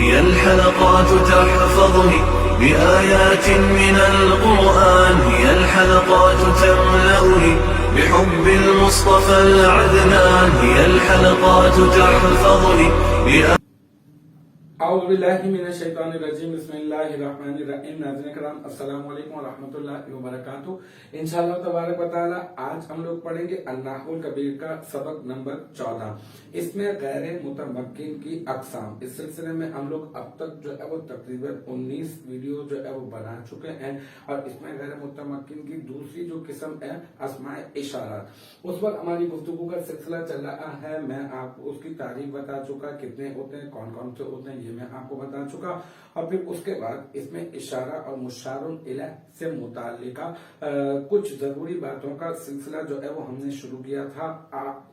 هي الحلقات تحفظني بآيات من القرآن، هي الحلقات تملأني بحب المصطفى العدنان، هي الحلقات تحفظني اعوذ باللہ من الشیطان الرجیم، بسم اللہ الرحمن الرحیم۔ ناظرین کرام، السلام علیکم ورحمۃ اللہ وبرکاتہ۔ انشاءاللہ تبارک و تعالی آج ہم لوگ پڑھیں گے النحو الکبیر کا سبق نمبر 14۔ اس میں غیر متمکن کی اقسام، اس سلسلے میں ہم لوگ اب تک جو ہے وہ تقریباً 19 ویڈیو جو ہے وہ بنا چکے ہیں، اور اس میں غیر متمکن کی دوسری جو قسم ہے اسماء اشارات، اس وقت ہماری گفتگو کا سلسلہ چل رہا ہے۔ میں آپ کو اس کی تعریف بتا چکا، کتنے ہوتے ہیں، کون کون سے ہوتے ہیں، یہ میں آپ کو بتا چکا۔ اور پھر اس کے بعد اس میں اشارہ اور مشار الیہ سے متعلقہ کچھ ضروری باتوں کا سلسلہ جو ہے وہ ہم نے شروع کیا تھا۔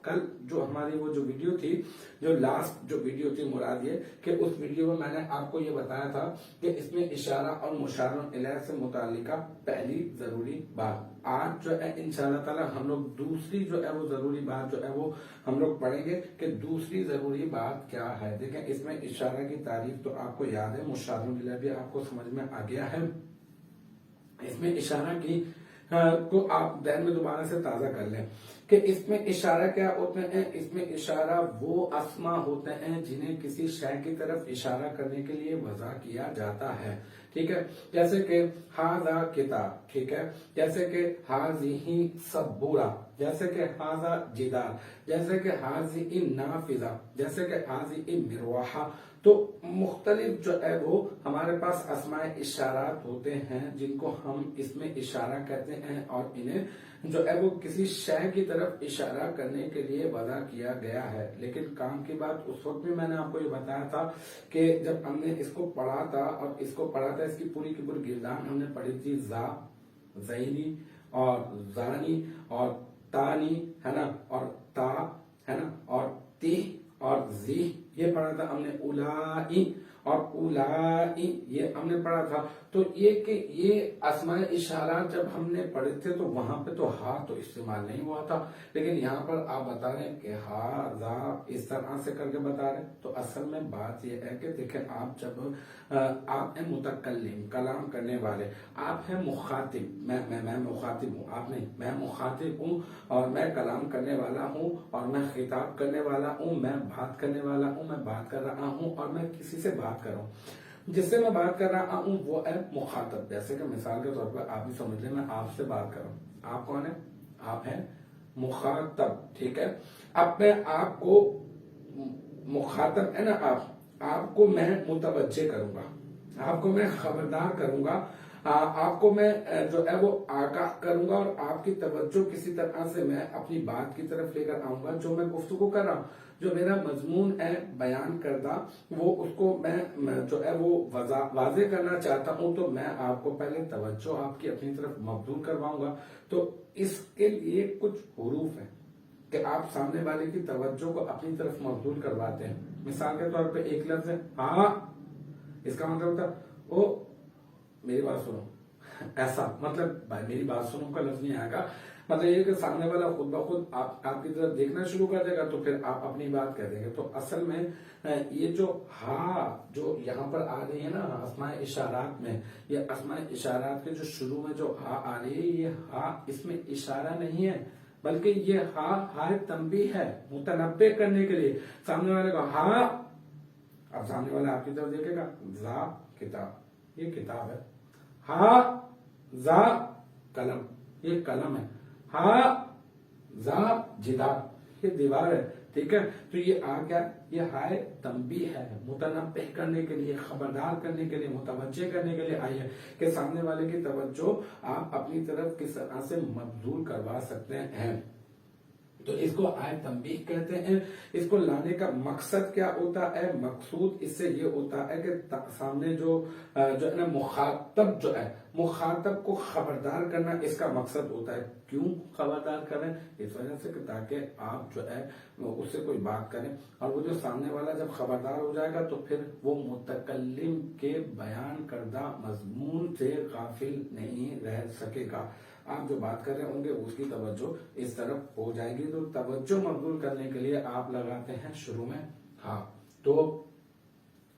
کل جو ہماری وہ جو ویڈیو تھی، جو لاسٹ جو ویڈیو تھی، مراد یہ کہ اس ویڈیو میں نے آپ کو یہ بتایا تھا کہ اس میں اشارہ اور مشار الیہ سے متعلقہ پہلی ضروری بات۔ آج جو ہے انشاءاللہ تعالی ہم لوگ دوسری جو ہے وہ ضروری بات جو ہے وہ ہم لوگ پڑھیں گے کہ دوسری ضروری بات کیا ہے۔ دیکھیں، اس میں اشارہ کی تعریف تو آپ کو یاد ہے، مشار الیہ بھی آپ کو سمجھ میں آ گیا ہے۔ اس میں اشارہ کی کو آپ ذہن میں دوبارہ سے تازہ کر لیں کہ اس میں اشارہ کیا ہوتے ہیں۔ اس میں اشارہ وہ اسما ہوتے ہیں جنہیں کسی شے کی طرف اشارہ کرنے کے لیے وضع کیا جاتا ہے، ٹھیک ہے۔ جیسے کہ ھذا کتاب، ٹھیک ہے، جیسے کہ ھذہ سبورہ، جیسے کہ ھذا جدار، جیسے کہ ھذہ نافذہ، جیسے کہ ھذہ مروحہ۔ تو مختلف جو ہے وہ ہمارے پاس اسماء اشارات ہوتے ہیں جن کو ہم اس میں اشارہ کہتے ہیں، اور انہیں جو ہے وہ کسی شے کی طرف اشارہ کرنے کے لیے وضع کیا گیا ہے۔ لیکن کام کی بات اس وقت بھی میں نے آپ کو یہ بتایا تھا کہ جب ہم نے اس کو پڑھا تھا، اور اس کو پڑھا تھا، اس کی پوری کی پوری گردان ہم نے پڑھی تھی، زا، زینی اور زانی اور تانی، ہے نا، اور تا، ہے نا، اور تی اور زی، یہ پڑھا تھا ہم نے، اولائی اور اولائی یہ ہم نے پڑھا تھا۔ تو یہ کہ یہ اسماء اشارات جب ہم نے پڑھے تھے تو وہاں پہ تو ہا تو استعمال نہیں ہوا تھا، لیکن یہاں پر آپ بتا رہے ہیں کہ ہا ذا اس طرح سے کر کے بتا رہے ہیں۔ تو اصل میں بات یہ ہے کہ دیکھیں، آپ جب آپ ہیں متکلم، کلام کرنے والے، آپ ہیں مخاطب، میں مخاطب ہوں، آپ نہیں، میں مخاطب ہوں اور میں کلام کرنے والا ہوں، اور میں خطاب کرنے والا ہوں، میں بات کرنے والا ہوں، میں بات کر رہا ہوں، اور میں کسی سے بات کر رہا ہوں۔ جس سے میں بات کر رہا ہوں وہ ہے مخاطب۔ جیسے کہ مثال کے طور پر آپ بھی سمجھ لیں، میں آپ سے بات کر رہا ہوں، آپ کون ہیں؟ آپ ہیں مخاطب، ٹھیک ہے۔ اب میں آپ کو مخاطب ہے نا، آپ کو میں متوجہ کروں گا، آپ کو میں خبردار کروں گا، آپ کو میں جو ہے وہ آگاہ کروں گا، اور آپ کی توجہ کسی طرح سے میں اپنی بات کی طرف لے کر آؤں گا۔ جو میں گفتگو کر رہا ہوں، جو میرا مضمون ہے بیان کردہ، وہ اس کو میں جو ہے وہ واضح کرنا چاہتا ہوں، تو میں آپ کو پہلے توجہ آپ کی اپنی طرف مبذول کرواؤں گا۔ تو اس کے لیے کچھ حروف ہیں کہ آپ سامنے والے کی توجہ کو اپنی طرف مبذول کرواتے ہیں۔ مثال کے طور پہ ایک لفظ ہے ہاں، اس کا مطلب ہوتا ہے او میری بات سنو، ایسا مطلب میری بات سنو کا لفظ نہیں آئے گا، مطلب یہ کہ سامنے والا خود بخود آپ کی طرف دیکھنا شروع کر دے گا، تو پھر آپ اپنی بات کہہ دیں گے۔ تو اصل میں یہ جو ہاں جو یہاں پر آ رہی ہے نا اسماء اشارات میں، یہ اسماء اشارات کے جو شروع میں جو ہاں آ رہی ہے، یہ ہاں اس میں اشارہ نہیں ہے، بلکہ یہ ہاں تنبیہ ہے، متنبہ کرنے کے لیے۔ سامنے والے کو ہاں، اب سامنے والا آپ کی طرف دیکھے گا، زا کتاب، یہ کتاب ہے، ہاں زا قلم، یہ قلم ہے، ہاں زا جدار، یہ دیوار ہے، ٹھیک ہے۔ تو یہ آ گیا، یہ ہائے تنبیہ ہے، متنبہ کرنے کے لیے، خبردار کرنے کے لیے، متوجہ کرنے کے لیے آئی ہے کہ سامنے والے کی توجہ آپ اپنی طرف کس طرح سے مبذول کروا سکتے ہیں۔ تو اس کو آیت تنبیہ کہتے ہیں۔ اس کو لانے کا مقصد کیا ہوتا ہے؟ مقصود اس سے یہ ہوتا ہے کہ سامنے جو ہے نا مخاطب جو ہے، مخاطب کو خبردار کرنا اس کا مقصد ہوتا ہے۔ کیوں خبردار کریں؟ اس وجہ سے کہ تاکہ آپ جو ہے اس سے کوئی بات کریں، اور وہ جو سامنے والا جب خبردار ہو جائے گا تو پھر وہ متکلم کے بیان کردہ مضمون سے غافل نہیں رہ سکے گا۔ آپ جو بات کر رہے ہوں گے اس کی توجہ اس طرف ہو جائے گی۔ تو توجہ مبذول کرنے کے لیے آپ لگاتے ہیں شروع میں ہاں۔ تو